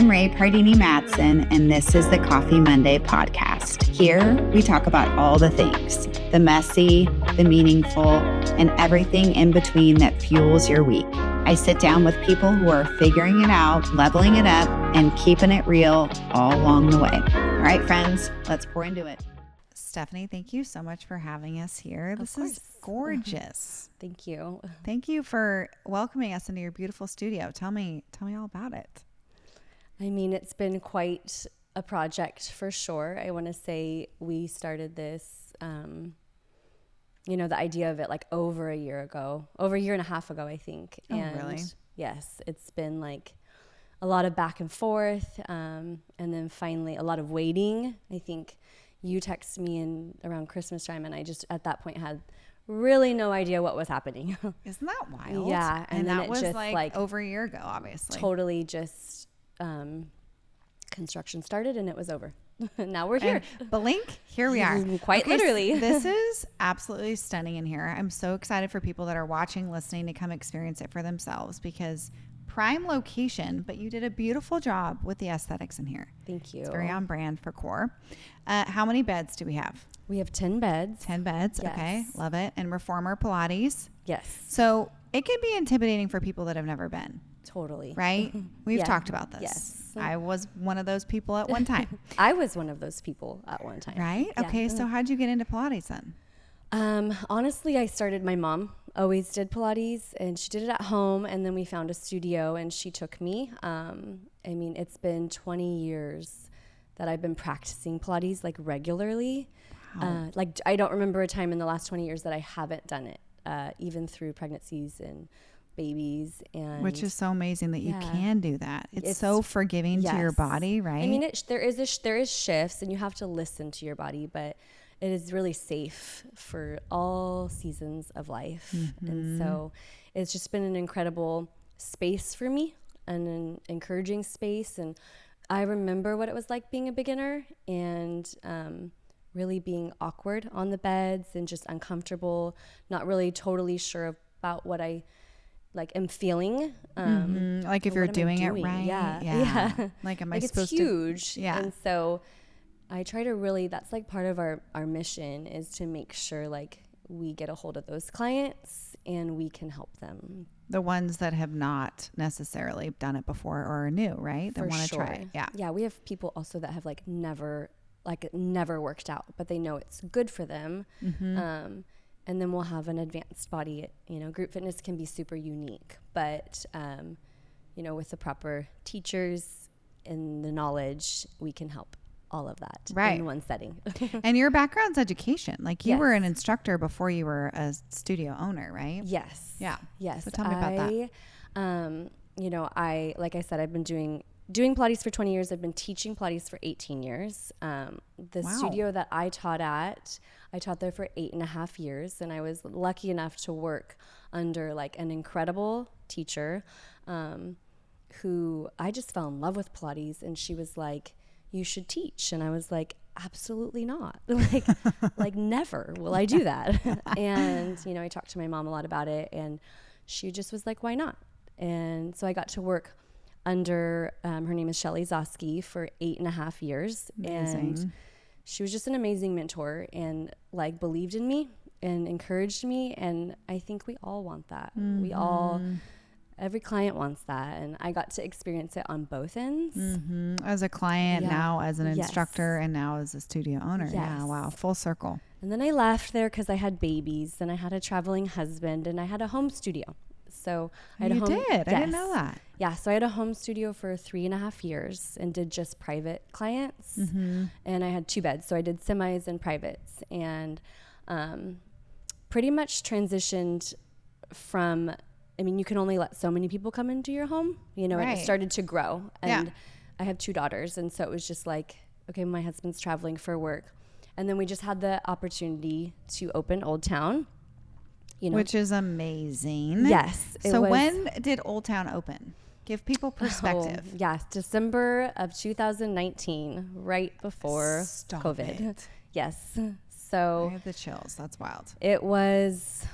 I'm Ray Pardini Matson, and this is the Coffee Monday podcast. Here, we talk about all the things, the messy, the meaningful, and everything in between that fuels your week. I sit down with people who are figuring it out, leveling it up, and keeping it real all along the way. All right, friends, let's pour into it. Stephanie, thank you so much for having us here. This is gorgeous. Thank you. Thank you for welcoming us into your beautiful studio. Tell me all about it. I mean, it's been quite a project for sure. I want to say we started this, the idea of it like over a year and a half ago, I think. Oh, and really? Yes, it's been like a lot of back and forth. And then finally a lot of waiting. I think you texted me in around Christmas time, and I just at that point had really no idea what was happening. Isn't that wild? Yeah. And that was just like over a year ago, obviously. Totally just construction started and it was over. Now we're here. Blink, here we are. Quite literally. This is absolutely stunning in here. I'm so excited for people that are watching, listening to come experience it for themselves, because prime location, but you did a beautiful job with the aesthetics in here. Thank you. It's very on brand for Core. How many beds do we have? We have 10 beds. 10 beds. Yes. Okay. Love it. And reformer Pilates. Yes. So it can be intimidating for people that have never been. Totally. Right? We've talked about this. Yes. I was one of those people at one time. I was one of those people at one time. Right? Yeah. Okay. So how'd you get into Pilates then? Honestly, my mom always did Pilates, and she did it at home, and then we found a studio and she took me. It's been 20 years that I've been practicing Pilates like regularly. Wow. I don't remember a time in the last 20 years that I haven't done it, even through pregnancies and babies. And which is so amazing that you can do that. It's so forgiving to your body, right? I mean, there is shifts, and you have to listen to your body, but it is really safe for all seasons of life. Mm-hmm. And so it's just been an incredible space for me, and an encouraging space. And I remember what it was like being a beginner, and really being awkward on the beds and just uncomfortable, not really totally sure about what I am feeling. Like if you're doing it right. Yeah. Like, am I like supposed it's huge. Yeah. And so I try to really, that's like part of our mission, is to make sure like we get a hold of those clients and we can help them. The ones that have not necessarily done it before or are new, right? That want to try it. Yeah. Yeah. We have people also that have never worked out, but they know it's good for them. Mm-hmm. And then we'll have an advanced body. Group fitness can be super unique, but, with the proper teachers and the knowledge, we can help all of that in one setting. And your background's education. Like you were an instructor before you were a studio owner, right? Yes. Yeah. Yes. So tell me about that. Like I said, I've been doing Pilates for 20 years. I've been teaching Pilates for 18 years. The studio that I taught there for 8.5 years. And I was lucky enough to work under an incredible teacher, who I just fell in love with Pilates. And she was like, you should teach. And I was like, absolutely not. Never will I do that. And, I talked to my mom a lot about it, and she just was like, why not? And so I got to work under, her name is Shelly Zosky, for 8.5 years. Amazing. And she was just an amazing mentor, and believed in me and encouraged me. And I think we all want that. Mm-hmm. Every client wants that. And I got to experience it on both ends. Mm-hmm. As a client, now as an instructor, and now as a studio owner. Yes. Yeah. Wow. Full circle. And then I left there because I had babies, and I had a traveling husband, and I had a home studio. So I had I didn't know that. Yeah. So I had a home studio for 3.5 years and did just private clients. Mm-hmm. And I had 2 beds. So I did semis and privates, and pretty much transitioned from, you can only let so many people come into your home, and it started to grow. And I have 2 daughters. And so it was just okay, my husband's traveling for work. And then we just had the opportunity to open Old Town. Which is amazing. Yes. So when did Old Town open? Give people perspective. Yes. December of 2019, right before COVID. It. Yes. So I have the chills. That's wild. It was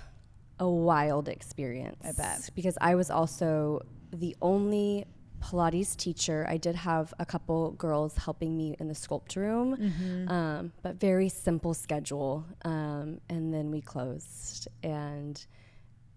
a wild experience. I bet. Because I was also the only Pilates teacher. I did have a couple girls helping me in the sculpt room, but very simple schedule. And then we closed, and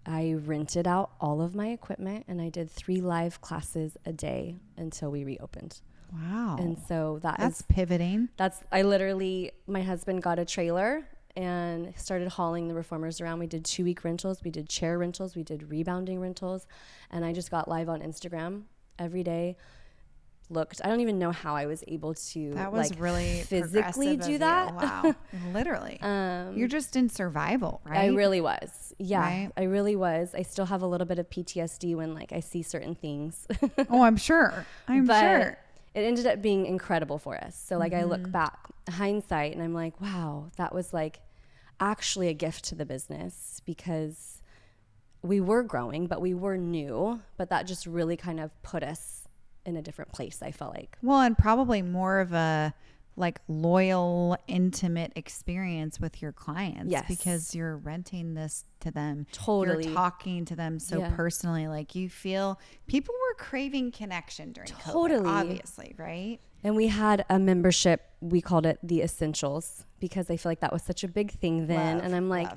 I rented out all of my equipment, and I did 3 live classes a day until we reopened. Wow. And so that's pivoting. My husband got a trailer and started hauling the reformers around. We did 2-week rentals. We did chair rentals. We did rebounding rentals. And I just got live on Instagram every day. I don't even know how I was able to really physically do that. Wow. Literally. You're just in survival, right? I really was. Yeah, right? I really was. I still have a little bit of PTSD when I see certain things. Oh, I'm sure. But it ended up being incredible for us. So I look back, hindsight, and I'm like, wow, that was actually a gift to the business, because we were growing, but we were new, but that just really kind of put us in a different place, I felt like. Well, and probably more of a loyal, intimate experience with your clients. Yes. Because you're renting this to them. Totally. You're talking to them so personally. You feel people were craving connection during COVID, obviously, right? And we had a membership, we called it the Essentials, because I feel like that was such a big thing then. And I'm like,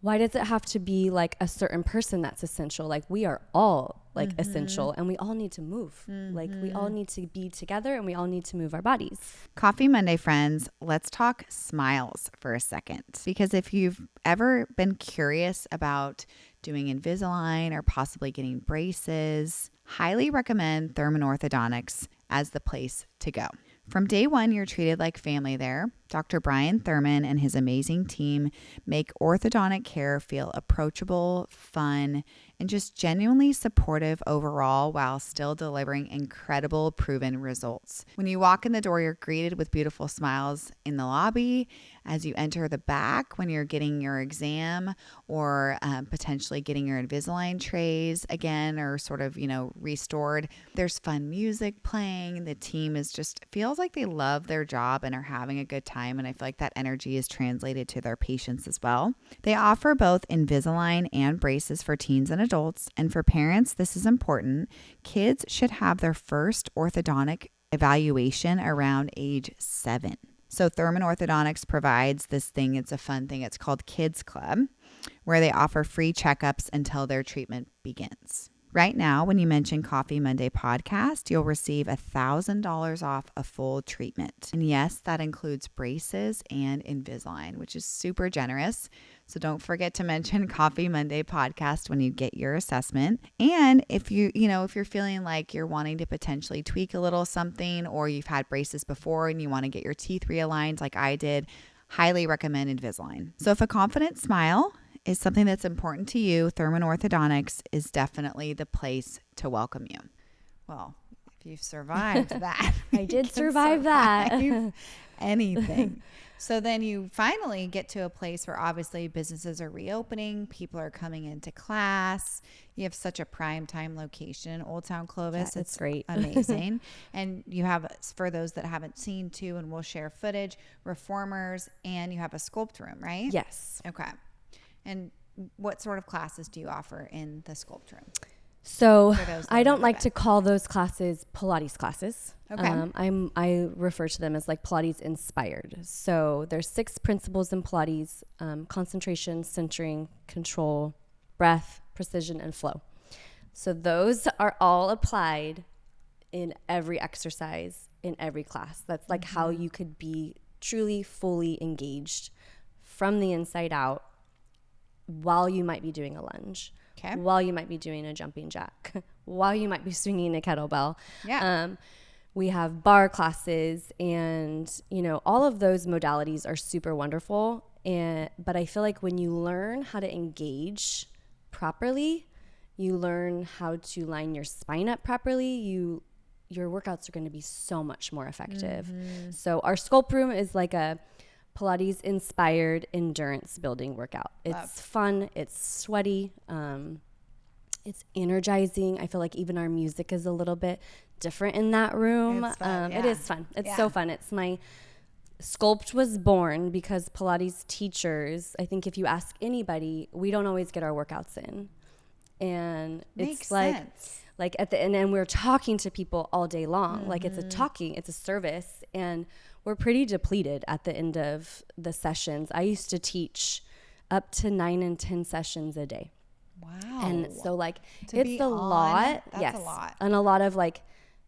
why does it have to be a certain person that's essential? We are all essential, and we all need to move. We all need to be together, and we all need to move our bodies. Coffee Monday friends, let's talk smiles for a second. Because if you've ever been curious about doing Invisalign or possibly getting braces, highly recommend Thurman Orthodontics as the place to go. From day one, you're treated like family there. Dr. Brian Thurman and his amazing team make orthodontic care feel approachable, fun, and just genuinely supportive overall, while still delivering incredible proven results. When you walk in the door, you're greeted with beautiful smiles in the lobby. As you enter the back, when you're getting your exam or potentially getting your Invisalign trays again, or sort of, restored, there's fun music playing. The team feels like they love their job and are having a good time. And I feel like that energy is translated to their patients as well. They offer both Invisalign and braces for teens and adults. And for parents, this is important. Kids should have their first orthodontic evaluation around age 7. So Thurman Orthodontics provides this thing. It's a fun thing. It's called Kids Club, where they offer free checkups until their treatment begins. Right now, when you mention Coffee Monday podcast, you'll receive $1,000 off a full treatment. And yes, that includes braces and Invisalign, which is super generous. So don't forget to mention Coffee Monday podcast when you get your assessment. And if if you're feeling like you're wanting to potentially tweak a little something, or you've had braces before and you want to get your teeth realigned like I did, highly recommend Invisalign. So if a confident smile is something that's important to you, Thurman Orthodontics is definitely the place to welcome you. Well, if you've survived that. I did survive that. Anything. So then you finally get to a place where obviously businesses are reopening, people are coming into class. You have such a prime time location in Old Town Clovis. Yeah, it's great. Amazing. And you have, for those that haven't seen too, and we'll share footage, reformers, and you have a sculpt room, right? Yes. Okay. And what sort of classes do you offer in the sculpt room? So I don't like to call those classes Pilates classes. Okay. I refer to them as Pilates inspired. So there's 6 principles in Pilates: concentration, centering, control, breath, precision, and flow. So those are all applied in every exercise, in every class. That's how you could be truly fully engaged from the inside out, while you might be doing a lunge, while you might be doing a jumping jack, while you might be swinging a kettlebell. Yeah. We have bar classes, and all of those modalities are super wonderful. But I feel like when you learn how to engage properly, you learn how to line your spine up properly, your workouts are going to be so much more effective. Mm-hmm. So our sculpt room is a Pilates inspired endurance building workout. It's fun. It's sweaty. It's energizing. I feel like even our music is a little bit different in that room. It's fun, It is fun. It's so fun. It's my sculpt was born because Pilates teachers, I think if you ask anybody, we don't always get our workouts in. And Makes it's like, sense. like at the end, and we're talking to people all day long. Like it's a service, and we're pretty depleted at the end of the sessions. I used to teach up to 9 and 10 sessions a day. Wow. And so like To it's be a lot. that's Yes. a lot. And a lot of like,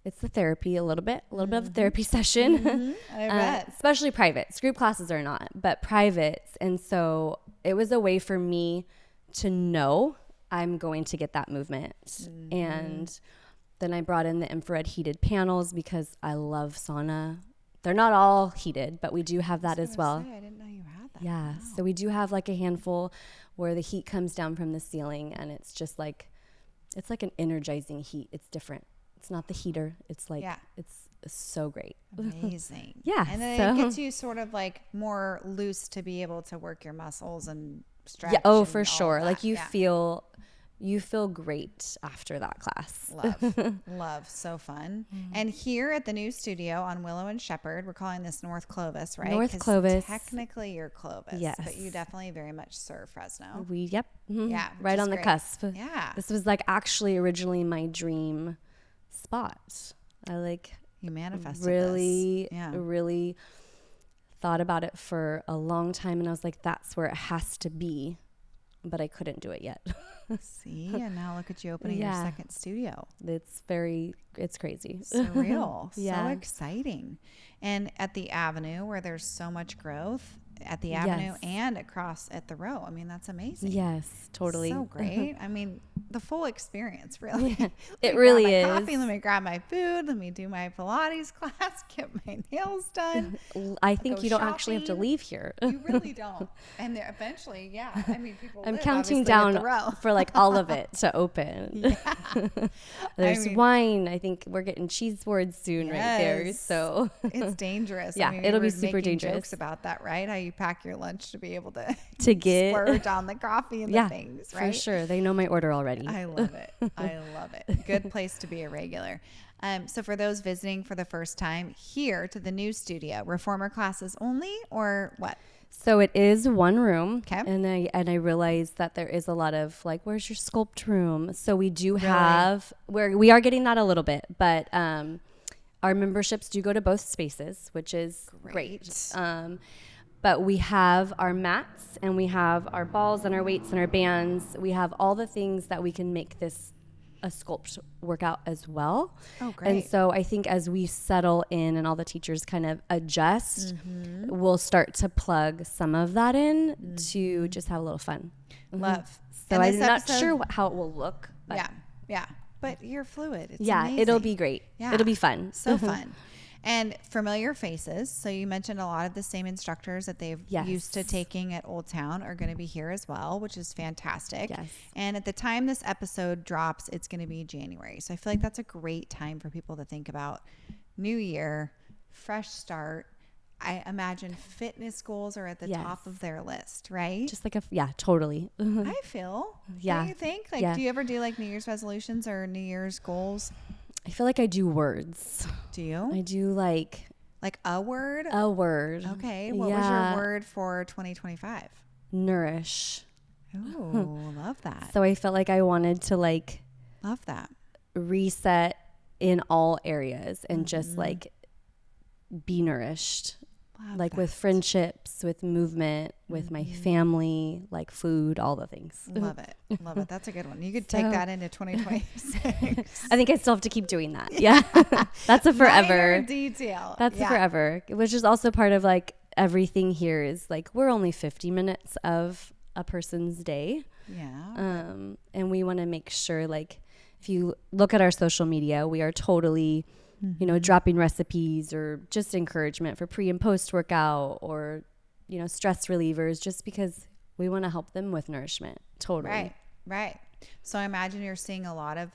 it's the therapy a little bit of a therapy session. I bet. Especially privates. Group classes are not, but privates. And so it was a way for me to know I'm going to get that movement. And then I brought in the infrared heated panels because I love sauna. They're not all heated, but we do have that as well. I didn't know you had that. Yeah. Wow. So we do have like a handful where the heat comes down from the ceiling, and it's just like, it's like an energizing heat. It's different. It's not the heater. It's like, it's so great. Amazing. Yeah. And then so. it gets you sort of like more loose to be able to work your muscles and stretch. Yeah. Oh, and for all sure. that. Like you feel great after that class. Love. So fun. And here at the new studio on Willow and Shepherd, we're calling this North Clovis, right? North 'Cause Clovis. technically you're Clovis, Yes. but you definitely very much serve Fresno. Yep. Yeah. which Right is on the great. cusp. Yeah. This was like actually originally my dream spot. I like You manifested really, this. Yeah. really thought about it for a long time. And I was like, that's where it has to be. But I couldn't do it yet. See, and now look at you opening your second studio. It's crazy. Surreal. Yeah. So exciting. And at the Avenue, where there's so much growth, at the Avenue and across at the Row. I mean, that's amazing. Yes, totally. So great. I mean, the full experience, really. Yeah, Let it me really grab my is. coffee, let me grab my food. Let me do my Pilates class. Get my nails done. I think go you don't actually have to shopping. leave here. You really don't. And eventually, yeah. I mean, people I'm live, counting obviously, at the down Row. for like all of it to open. There's wine. I think we're getting cheese boards soon right there. Yes. So It's dangerous. Yeah, I mean, it'll we be were super making dangerous. jokes about that, right? How you pack your lunch to be able to get splurge on the coffee and the things, right? for sure. They know my order already. I love it. I love it. Good place to be a regular. So for those visiting for the first time here to the new studio, reformer classes only or what? So it is one room. Okay. And I realized that there is a lot of like, where's your sculpt room? So we do have we are getting that a little bit, but our memberships do go to both spaces, which is great. But we have our mats and we have our balls and our weights and our bands. We have all the things that we can make this a sculpt workout as well. Oh, great. And so I think as we settle in and all the teachers kind of adjust, we'll start to plug some of that in to just have a little fun. Love. So And I'm this not episode- sure how it will look. But Yeah. But you're fluid. It's yeah, amazing. it'll be great. Yeah. It'll be fun. So fun. And familiar faces. So you mentioned a lot of the same instructors that they've used to taking at Old Town are going to be here as well, which is fantastic. Yes. And at the time this episode drops, it's going to be January. So I feel like that's a great time for people to think about new year, fresh start. I imagine fitness goals are at the top of their list, right? Just like totally. I feel. Yeah. Don't you think? Like, do you ever do like New Year's resolutions or New Year's goals? I feel like I do words. Do you? I do like a word? a word. Okay. What was your word for 2025? Nourish. Oh, love that. So I felt like I wanted to like Love that. reset in all areas and just like be nourished. Love with friendships, with movement, with my family, like food, all the things. Love it. Love it. That's a good one. You could take that into 2026. I think I still have to keep doing that. Yeah. That's a forever. Minor detail. That's a forever. Which is also part of like everything here is like we're only 50 minutes of a person's day. Yeah. And we want to make sure like if you look at our social media, we are totally dropping recipes or just encouragement for pre and post workout or, stress relievers just because we want to help them with nourishment. Totally. Right. So I imagine you're seeing a lot of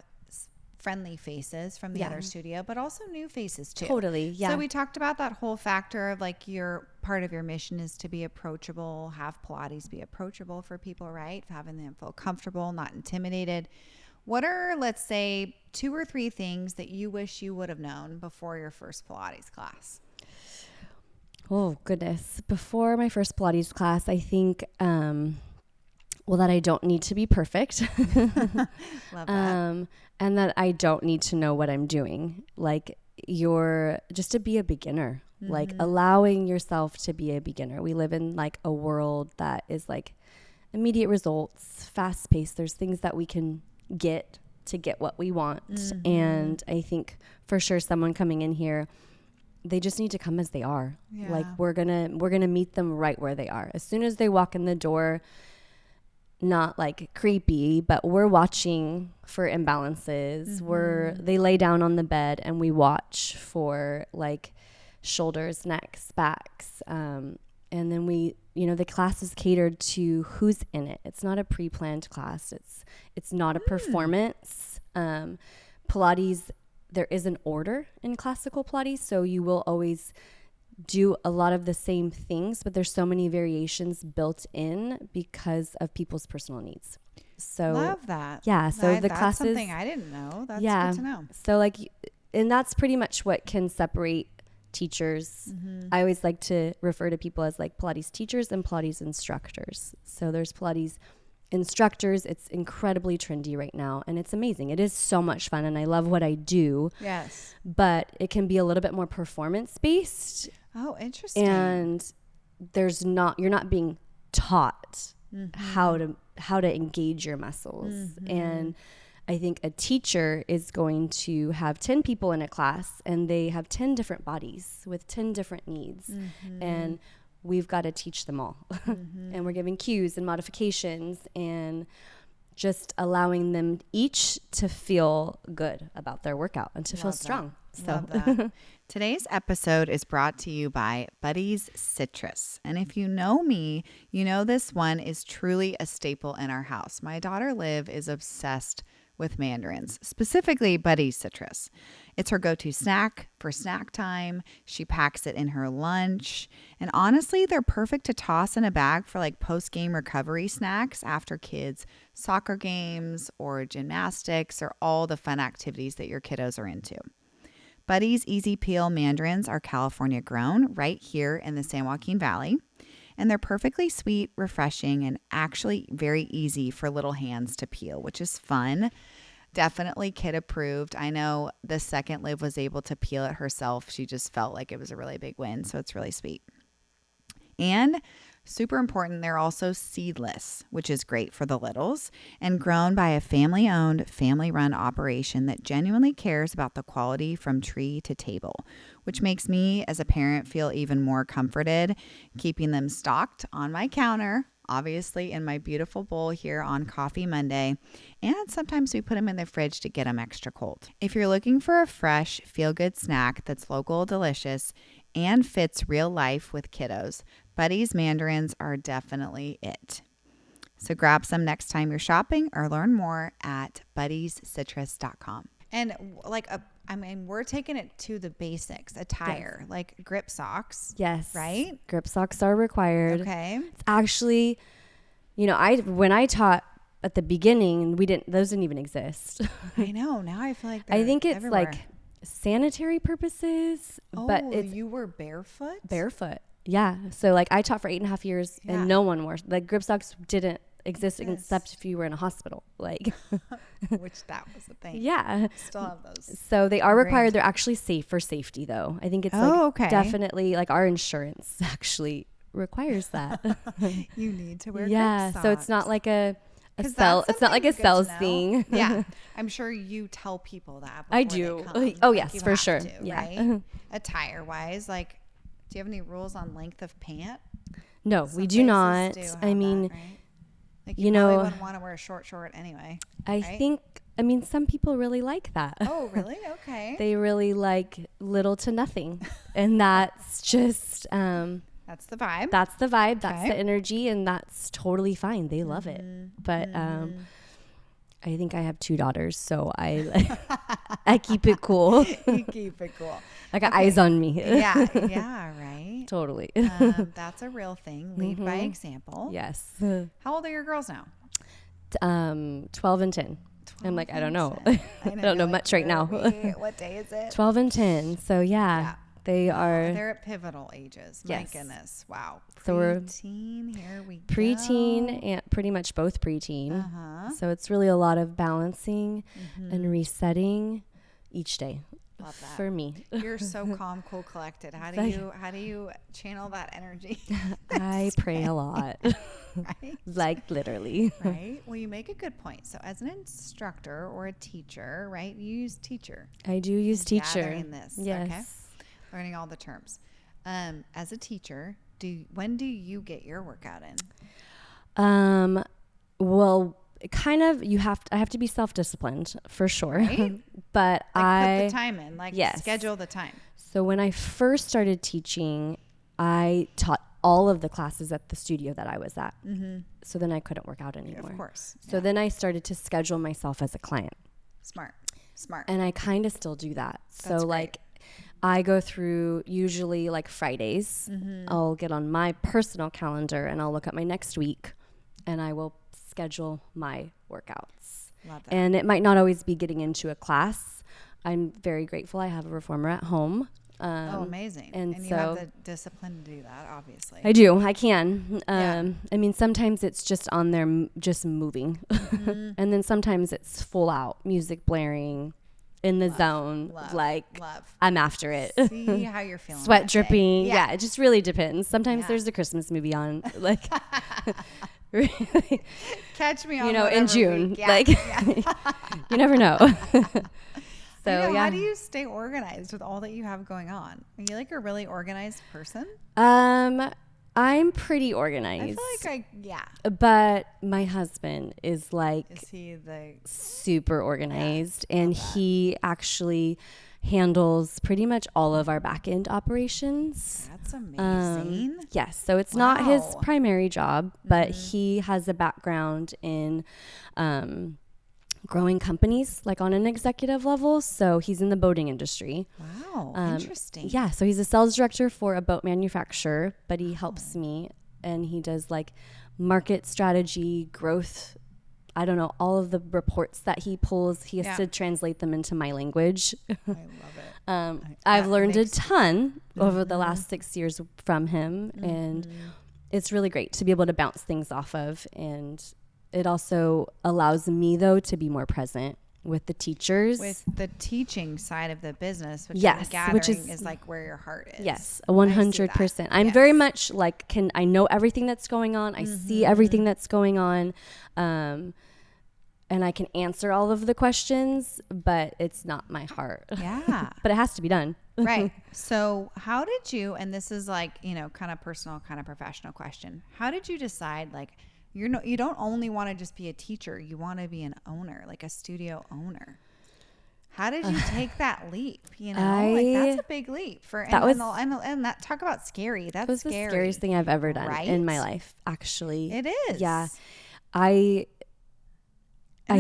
friendly faces from the other studio, but also new faces too. Totally. Yeah. So we talked about that whole factor of like your part of your mission is to be approachable, have Pilates be approachable for people, right? Having them feel comfortable, not intimidated. What are, let's say, 2 or 3 things that you wish you would have known before your first Pilates class? Oh, goodness. Before my first Pilates class, I think well, that I don't need to be perfect. Love that. And that I don't need to know what I'm doing. Like just to be a beginner, like allowing yourself to be a beginner. We live in like a world that is like immediate results, fast paced. There's things that we can get to get what we want. And I think for sure someone coming in here, they just need to come as they are. Yeah. Like we're gonna meet them right where they are. As soon as they walk in the door, not like creepy, but we're watching for imbalances. They lay down on the bed and we watch for like shoulders, necks, backs. And then the class is catered to who's in it. It's not a pre-planned class. It's not a performance. Pilates, there is an order in classical Pilates, so you will always do a lot of the same things, but there's so many variations built in because of people's personal needs. So love that. Yeah. So the that's classes, something I didn't know. That's good to know. So like, and that's pretty much what can separate teachers. I always like to refer to people as like Pilates teachers and Pilates instructors. So there's Pilates instructors. It's incredibly trendy right now and it's amazing. It is so much fun and I love what I do. Yes. But it can be a little bit more performance based. Oh, interesting. And you're not being taught how to engage your muscles. And I think a teacher is going to have 10 people in a class and they have 10 different bodies with 10 different needs. And we've got to teach them all. And we're giving cues and modifications and just allowing them each to feel good about their workout and to feel strong. Love that. Today's episode is brought to you by Buddy's Citrus. And if you know me, you know this one is truly a staple in our house. My daughter Liv is obsessed with mandarins, specifically Buddy's Citrus. It's her go-to snack for snack time. She packs it in her lunch. And honestly, they're perfect to toss in a bag for like post-game recovery snacks after kids' soccer games or gymnastics or all the fun activities that your kiddos are into. Buddy's Easy Peel mandarins are California grown right here in the San Joaquin Valley. And they're perfectly sweet, refreshing, and actually very easy for little hands to peel, which is fun. Definitely kid approved. I know the second Liv was able to peel it herself, she just felt like it was a really big win. So it's really sweet. And super important, they're also seedless, which is great for the littles and grown by a family-owned, family-run operation that genuinely cares about the quality from tree to table, which makes me as a parent feel even more comforted, keeping them stocked on my counter, obviously in my beautiful bowl here on Coffee Monday, and sometimes we put them in the fridge to get them extra cold. If you're looking for a fresh, feel-good snack that's local, delicious, and fits real life with kiddos, Buddy's mandarins are definitely it. So grab some next time you're shopping or learn more at buddyscitrus.com. And we're taking it to the basics, attire, like grip socks. Yes. Right? Grip socks are required. Okay. It's actually, when I taught at the beginning, those didn't even exist. I know. Now I feel like I think it's everywhere. like sanitary purposes, but you were barefoot? Barefoot. Yeah. So like I taught for 8.5 years and no one wore, like grip socks didn't exist except if you were in a hospital, like. Which that was the thing. Yeah. Still have those. So they are required. They're actually safe for safety though. I think it's definitely like our insurance actually requires that. You need to wear grip socks. So it's not like it's not like a sales thing. Yeah. I'm sure you tell people that. I do. Yes, for sure. Right? Attire wise, like, do you have any rules on length of pant? No, we do not. I mean, right? Like you probably wouldn't want to wear a short anyway. I think, some people really like that. Oh, really? Okay. They really like little to nothing. And that's just, that's the vibe. That's the vibe. That's the energy. And that's totally fine. They love it. But, I think I have 2 daughters, so I keep it cool. You keep it cool. I got eyes on me. Yeah, right. Totally. That's a real thing. Lead by example. Yes. How old are your girls now? 12 and 10. I'm like, I don't know. I don't know much right now. What day is it? 12 and 10. So yeah. They are. They're at pivotal ages. Yes. My goodness. Wow. So we're preteen. Here we go. preteen and pretty much both preteen. So it's really a lot of balancing and resetting each day. Love that. For me. You're so calm, cool, collected. How do you channel that energy? I pray a lot. Right? Like literally. Right. Well, you make a good point. So as an instructor or a teacher, right? You use teacher. I do use teacher. Gathering this. Yes. Okay. Learning all the terms. As a teacher, when do you get your workout in? Well, kind of I have to be self-disciplined for sure. Right? But put the time in, yes. Schedule the time. So when I first started teaching, I taught all of the classes at the studio that I was at. So then I couldn't work out anymore. Of course. So then I started to schedule myself as a client. Smart. And I kind of still do that. That's so great. I go through usually Fridays. I'll get on my personal calendar and I'll look at my next week and I will schedule my workouts. Love that. And it might not always be getting into a class. I'm very grateful I have a reformer at home. Amazing. And you have the discipline to do that, obviously. I do. I can. Yeah. I mean, sometimes it's just on there, just moving. And then sometimes it's full out, music blaring, in the zone. Love. I'm after it. See how you're feeling. Sweat dripping. Yeah, it just really depends. Sometimes there's a Christmas movie on. Really. Catch me on in June. Week. Yeah. You never know. So how do you stay organized with all that you have going on? Are you a really organized person? I'm pretty organized. I feel But my husband is is he the super organized, and he actually handles pretty much all of our back end operations. That's amazing. Yes. So it's not his primary job, but he has a background in growing companies on an executive level. So he's in the boating industry. Wow. Interesting. Yeah. So he's a sales director for a boat manufacturer, but he helps me and he does market strategy, growth. I don't know, all of the reports that he pulls, he has to translate them into my language. I love it. I've learned a ton over the last 6 years from him, and it's really great to be able to bounce things off of. And it also allows me, though, to be more present with the teachers. With the teaching side of the business, which is where your heart is. Yes, 100%. I'm very much I know everything that's going on. I see everything that's going on. And I can answer all of the questions, but it's not my heart. Yeah. But it has to be done. Right. So how did you, and this is kind of personal, kind of professional question. How did you decide you don't only want to just be a teacher, you want to be an owner, a studio owner? How did you take that leap? That's a big leap and that talk about scary. That was the scariest thing I've ever done in my life. Actually, it is. Yeah, I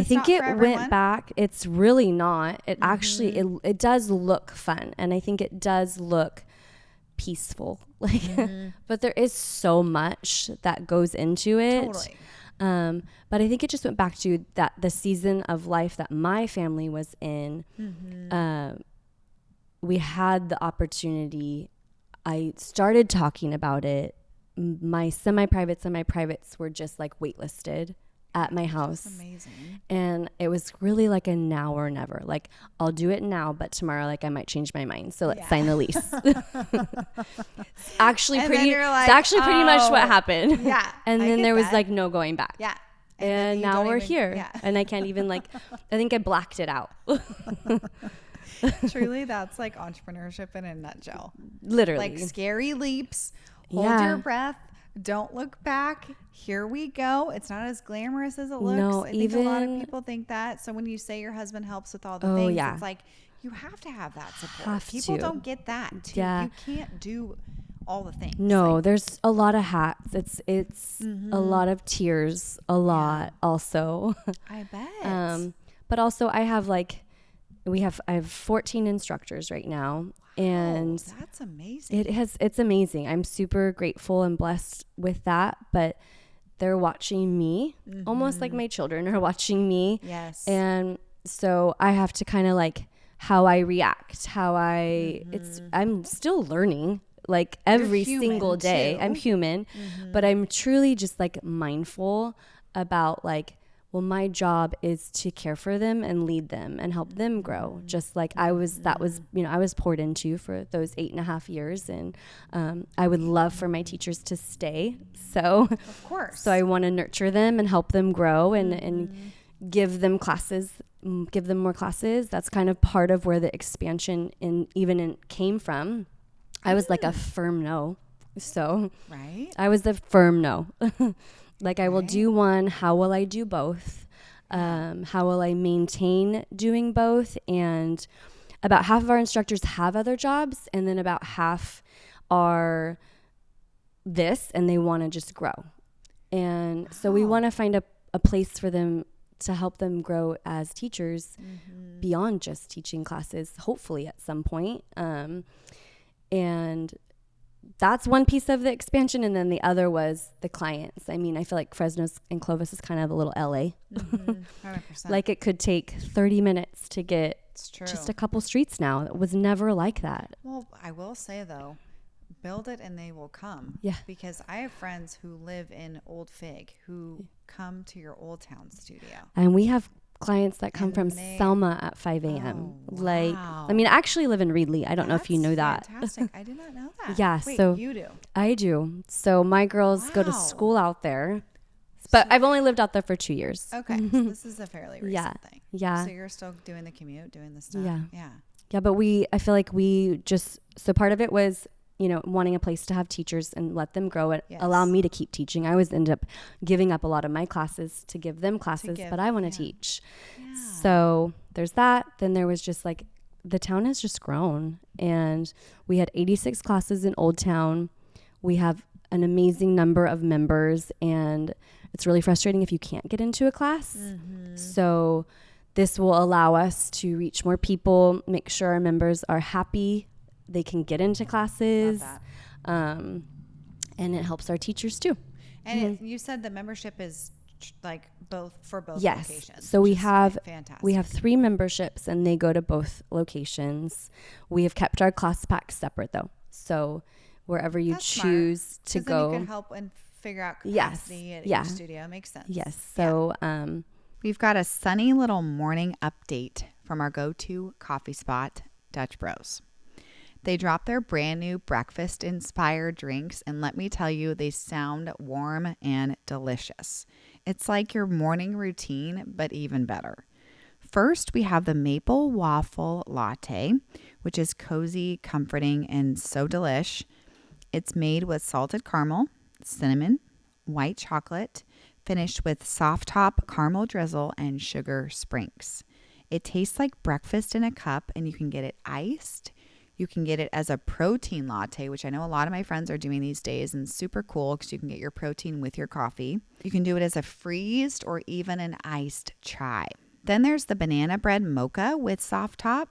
think it went back. It's really not. It actually it does look fun, and I think it does look peaceful. But there is so much that goes into it. Totally. But I think it just went back to that the season of life that my family was in. We had the opportunity. I started talking about it. My semi-privates were just waitlisted at my house. That's amazing. And it was really a now or never. I'll do it now, but tomorrow I might change my mind. So let's sign the lease. It's actually pretty much what happened. Yeah. And then there was no going back. Yeah. And now we're here. Yeah. And I can't even I think I blacked it out. Truly, that's entrepreneurship in a nutshell. Literally. Scary leaps. Hold your breath. Don't look back. Here we go. It's not as glamorous as it looks. No, I think a lot of people think that. So when you say your husband helps with all the things, it's you have to have that support. People don't get that too. Yeah. You can't do all the things. No, there's a lot of hats. It's a lot of tears, a lot also. I bet. But also I have I have 14 instructors right now. And that's amazing. It's amazing. I'm super grateful and blessed with that, but they're watching me almost like my children are watching me. Yes. And so I have to kind of how I react, I'm still learning like every single day. I'm human, but I'm truly just like mindful about like, well, my job is to care for them and lead them and help them grow. Just like I was poured into for those 8.5 years. And I would love for my teachers to stay. So, of course. So I want to nurture them and help them grow and give them more classes. That's kind of part of where the expansion came from. I was like a firm no. So right. I was the firm no. Like I will do one. How will I do both? How will I maintain doing both? And about half of our instructors have other jobs, and then about half are this, and they want to just grow. And so we want to find a place for them to help them grow as teachers beyond just teaching classes, hopefully at some point. And that's one piece of the expansion. And then the other was the clients. I mean, I feel like Fresno and Clovis is kind of a little LA. 100%. Like it could take 30 minutes to get just a couple streets now. It was never like that. Well, I will say though, build it and they will come. Yeah. Because I have friends who live in Old Fig who come to your Old Town studio. And we have clients that come from Selma at 5 a.m. Like, I mean, I actually live in Reedley. I don't know if you know that. Fantastic. I did not know that. Yeah. Wait, so you do? I do. So my girls go to school out there, but I've only lived out there for 2 years. Okay. So this is a fairly recent thing. Yeah. So you're still doing the commute, doing the stuff. Yeah. Yeah. Yeah. But I feel like so part of it was, wanting a place to have teachers and let them grow and allow me to keep teaching. I always end up giving up a lot of my classes to give them classes, but I want to teach. Yeah. So there's that. Then there was just like, the town has just grown, and we had 86 classes in Old Town. We have an amazing number of members, and it's really frustrating if you can't get into a class. So this will allow us to reach more people, make sure our members are happy, they can get into classes, and it helps our teachers too. And you said the membership is like both yes. locations. So we have fantastic. 3 memberships, and they go to both locations. We have kept our class packs separate though, so wherever you choose to go, then you can help and figure out capacity at each studio. Makes sense. Yes. So we've got a sunny little morning update from our go-to coffee spot, Dutch Bros. They dropped their brand new breakfast-inspired drinks, and let me tell you, they sound warm and delicious. It's like your morning routine, but even better. First, we have the maple waffle latte, which is cozy, comforting, and so delish. It's made with salted caramel, cinnamon, white chocolate, finished with soft top caramel drizzle and sugar sprinkles. It tastes like breakfast in a cup, and you can get it iced. You can get it as a protein latte, which I know a lot of my friends are doing these days, and super cool because you can get your protein with your coffee. You can do it as a freezed or even an iced chai. Then there's the banana bread mocha with soft top,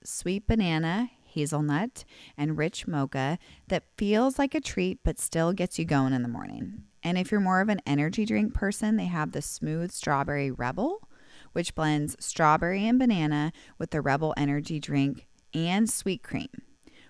sweet banana, hazelnut, and rich mocha that feels like a treat but still gets you going in the morning. And if you're more of an energy drink person, they have the smooth strawberry Rebel, which blends strawberry and banana with the Rebel energy drink and sweet cream.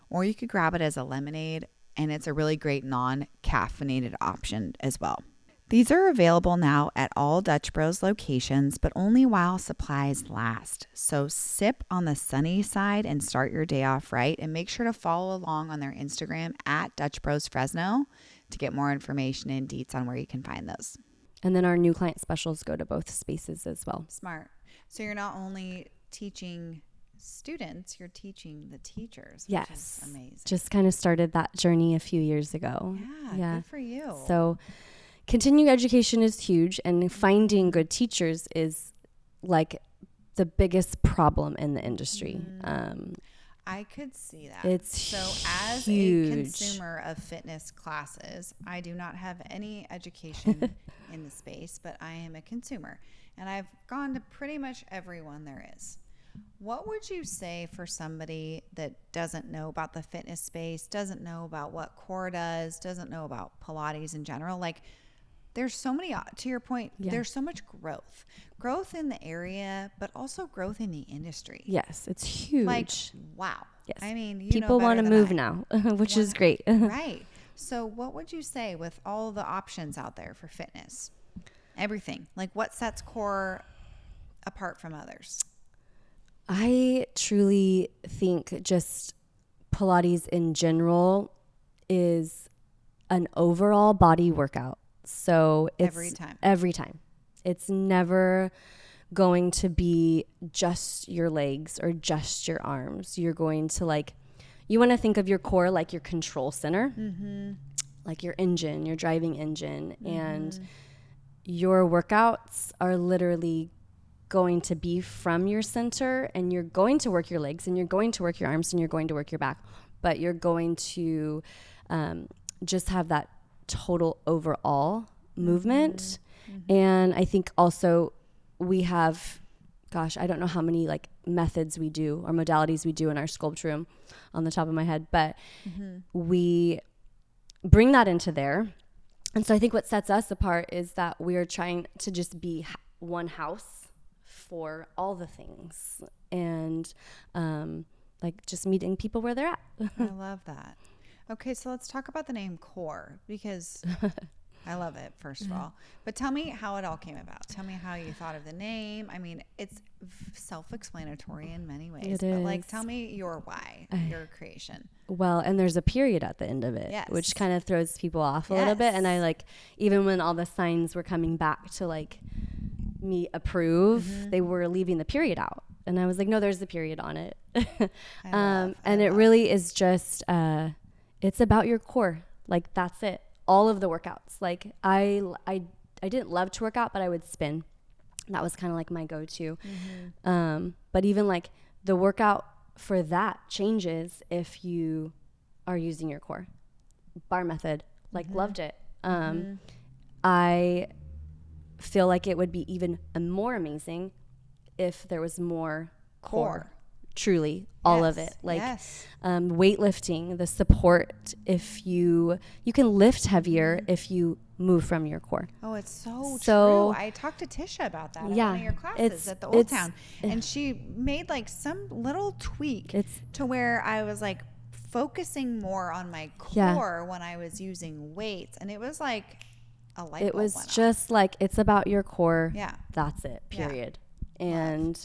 Or you could grab it as a lemonade, and it's a really great non-caffeinated option as well. These are available now at all Dutch Bros locations, but only while supplies last. So sip on the sunny side and start your day off right, and make sure to follow along on their Instagram at Dutch Bros Fresno to get more information and deets on where you can find those. And then our new client specials go to both spaces as well. Smart. So you're not only teaching students, you're teaching the teachers, which is amazing. Just kind of started that journey a few years ago. Yeah. Good for you. So continuing education is huge, and finding good teachers is like the biggest problem in the industry. I could see that. It's so as huge. A consumer of fitness classes, I do not have any education in the space, but I am a consumer, and I've gone to pretty much everyone there is. What would you say for somebody that doesn't know about the fitness space, doesn't know about what core does, doesn't know about Pilates in general? Like, there's so many, to your point, there's so much growth in the area, but also growth in the industry. Yes, it's huge. Like, wow. Yes. I mean, people want to move now, which is great. Right. So what would you say with all the options out there for fitness? Everything. Like, what sets core apart from others? I truly think just Pilates in general is an overall body workout. So it's every time. It's never going to be just your legs or just your arms. You're going to you want to think of your core like your control center, like your engine, your driving engine. And your workouts are literally going to be from your center, and you're going to work your legs and you're going to work your arms and you're going to work your back, but you're going to just have that total overall movement. And I think also we have, gosh, I don't know how many methods we do or modalities we do in our sculpt room on the top of my head, but we bring that into there. And so I think what sets us apart is that we're trying to just be one house for all the things, and just meeting people where they're at. I love that. Okay, so let's talk about the name Core, because I love it, first of all. But tell me how it all came about. Tell me how you thought of the name. I mean, it's self-explanatory in many ways. It is. But tell me your why, your creation. Well, and there's a period at the end of it, which kind of throws people off a little bit. And I even when all the signs were coming back to me approve, they were leaving the period out. And I was like, no, there's the period on it. And it really is just, it's about your core. That's it. All of the workouts. I didn't love to work out, but I would spin. That was kind of my go-to. But even the workout for that changes if you are using your core. Bar method, loved it. I feel like it would be even more amazing if there was more core. Truly, all of it. Weightlifting, the support, if you can lift heavier if you move from your core. Oh, it's so true. I talked to Tisha about that at one of your classes at the Old Town, and she made some little tweak to where I was focusing more on my core when I was using weights, and it was a light bulb. It was just it's about your core. Yeah, that's it. Period. And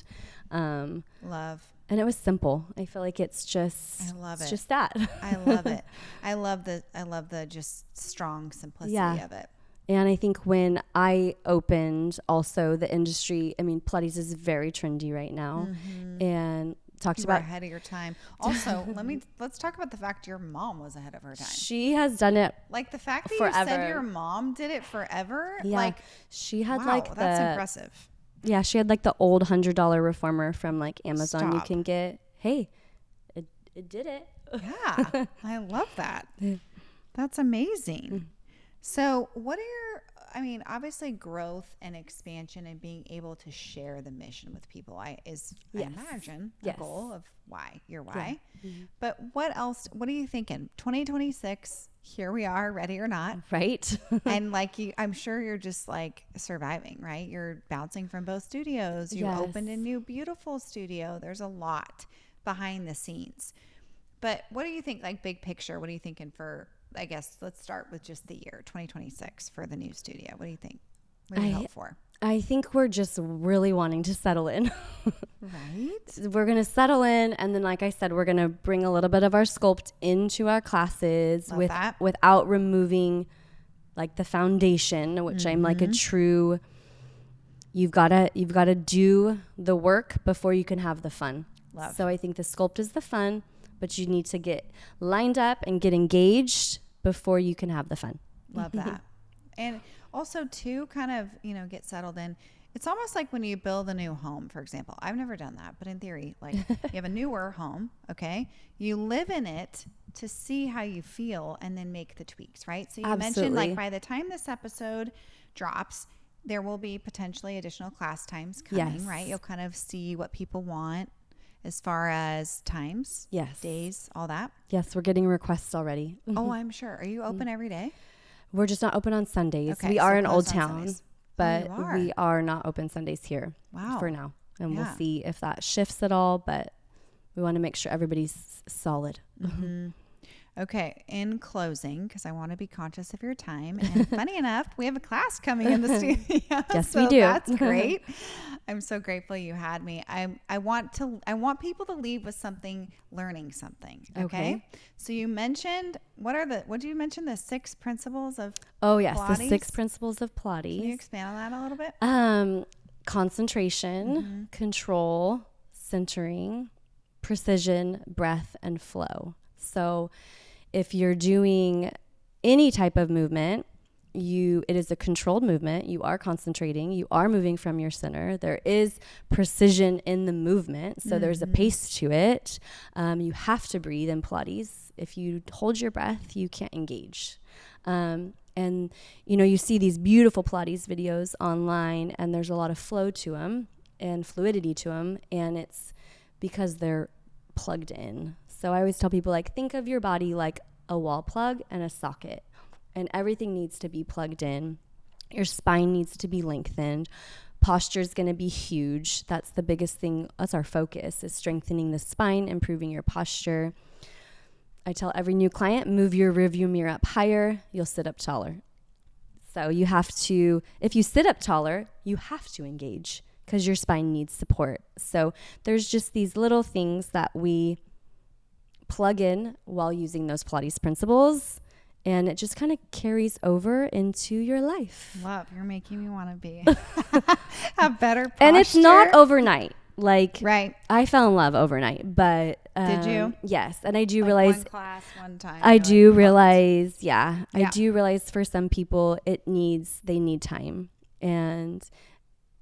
love. And it was simple. I feel like it's just, I love it. It's just that. I love it. I love the just strong simplicity of it. And I think when I opened also the industry, I mean, Pilates is very trendy right now, and talked about ahead of your time. Also, let's talk about the fact your mom was ahead of her time. She has done it the fact that forever. You said your mom did it forever. Yeah. She had that's impressive. Yeah, she had the old $100 reformer from Amazon. Stop. You can get. Hey, it did it. Yeah, I love that. That's amazing. So what are your, obviously growth and expansion and being able to share the mission with people I imagine the goal of your why. Yeah. But what else, what are you thinking? 2026, here we are, ready or not. Right. And I'm sure you're just surviving, right? You're bouncing from both studios. You opened a new beautiful studio. There's a lot behind the scenes. But what do you think, big picture? What are you thinking for, I guess, let's start with just the year 2026 for the new studio. What do you think? What do you hope for? I think we're just really wanting to settle in. Right? We're going to settle in. And then, like I said, we're going to bring a little bit of our sculpt into our classes without removing the foundation, which I'm a true, you've got to do the work before you can have the fun. Love. So I think the sculpt is the fun, but you need to get lined up and get engaged before you can have the fun. Love that. And also too, kind of, get settled in. It's almost like when you build a new home, for example. I've never done that, but in theory, you have a newer home, okay? You live in it to see how you feel and then make the tweaks, right? So you mentioned by the time this episode drops, there will be potentially additional class times coming, right? You'll kind of see what people want as far as times, days, all that. Yes, we're getting requests already. Oh, I'm sure. Are you open every day? We're just not open on Sundays. Okay, We so are in Old closed on Town, Sundays. but Oh, you are? we are not open Sundays here Wow. for now. And Yeah. we'll see if that shifts at all, but we want to make sure everybody's solid. Mm-hmm. Okay, in closing, because I want to be conscious of your time, and funny enough, we have a class coming in the studio. Yes, so we do. That's great. I'm so grateful you had me. I want people to leave with something, learning something. Okay. So you mentioned what did you mention? The 6 principles of Oh yes, Pilates? the 6 principles of Pilates. Can you expand on that a little bit? Concentration, control, centering, precision, breath, and flow. So if you're doing any type of movement, it is a controlled movement. You are concentrating. You are moving from your center. There is precision in the movement. So there's a pace to it. You have to breathe in Pilates. If you hold your breath, you can't engage. And, you see these beautiful Pilates videos online, and there's a lot of flow to them and fluidity to them. And it's because they're plugged in. So I always tell people, think of your body like a wall plug and a socket, and everything needs to be plugged in. Your spine needs to be lengthened. Posture is going to be huge. That's the biggest thing. That's our focus, is strengthening the spine, improving your posture. I tell every new client, move your rearview mirror up higher. You'll sit up taller. So you have to, if you sit up taller, you have to engage because your spine needs support. So there's just these little things that we plug in while using those Pilates principles, and it just kind of carries over into your life. Love, you're making me want to have better posture. And it's not overnight. Right. I fell in love overnight, but did you? Yes, and I do realize one class, one time. I do realize, Yeah. I do realize for some people they need time, and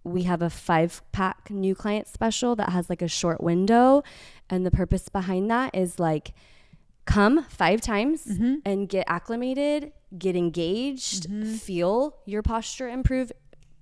we have a 5-pack new client special that has a short window. And the purpose behind that is come 5 times and get acclimated, get engaged, feel your posture improve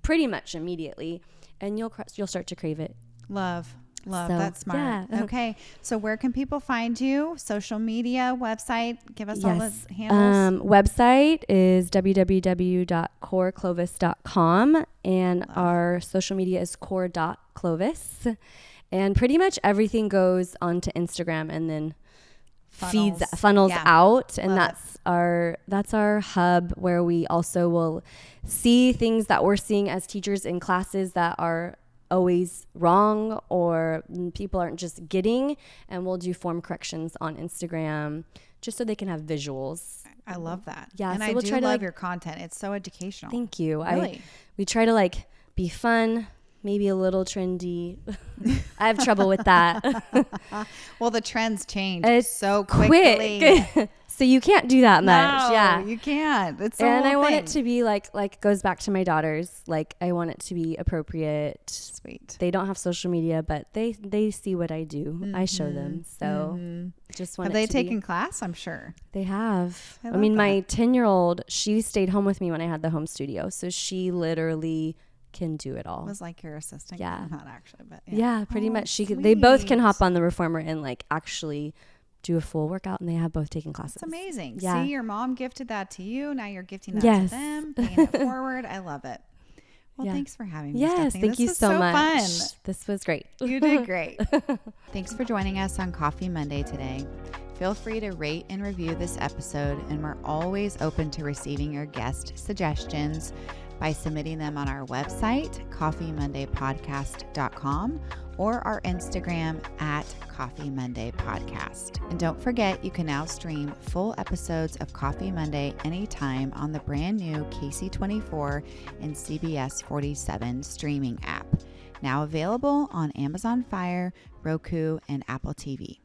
pretty much immediately. And you'll start to crave it. Love. So, that's smart. Yeah. Okay. So where can people find you? Social media, website? Give us all the handles. Website is www.coreclovis.com, and our social media is core.clovis. And pretty much everything goes onto Instagram and then funnels out. And that's our hub, where we also will see things that we're seeing as teachers in classes that are always wrong or people aren't just getting, and we'll do form corrections on Instagram just so they can have visuals. I love that. Yeah, and so I we'll do try to love your content. It's so educational. Thank you. Really? We try to be fun, maybe a little trendy. I have trouble with that. Well, the trends change so quickly. Quick. So you can't do that much. No, Yeah, you can't. It's the and whole I want thing. it to be goes back to my daughters. I want it to be appropriate. Sweet. They don't have social media, but they see what I do. I show them. So just want Have they taken class? I'm sure they have. I I mean, love my 10-year-old, she stayed home with me when I had the home studio, so she literally can do it all. was like your assistant. Yeah. Not actually, but Yeah, pretty much. They both can hop on the reformer and actually do a full workout, and they have both taken classes. It's amazing. Yeah. See, your mom gifted that to you. Now you're gifting that to Yes. them, paying it forward. I love it. Well, Yeah. thanks for having me. Yes, Stephanie. thank This you was so much. Fun. This was great. You did great. Thanks for joining us on Coffee Monday today. Feel free to rate and review this episode, and we're always open to receiving your guest suggestions by submitting them on our website, coffeemondaypodcast.com, or our Instagram at Coffee Monday Podcast. And don't forget, you can now stream full episodes of Coffee Monday anytime on the brand new KC24 and CBS 47 streaming app, now available on Amazon Fire, Roku, and Apple TV.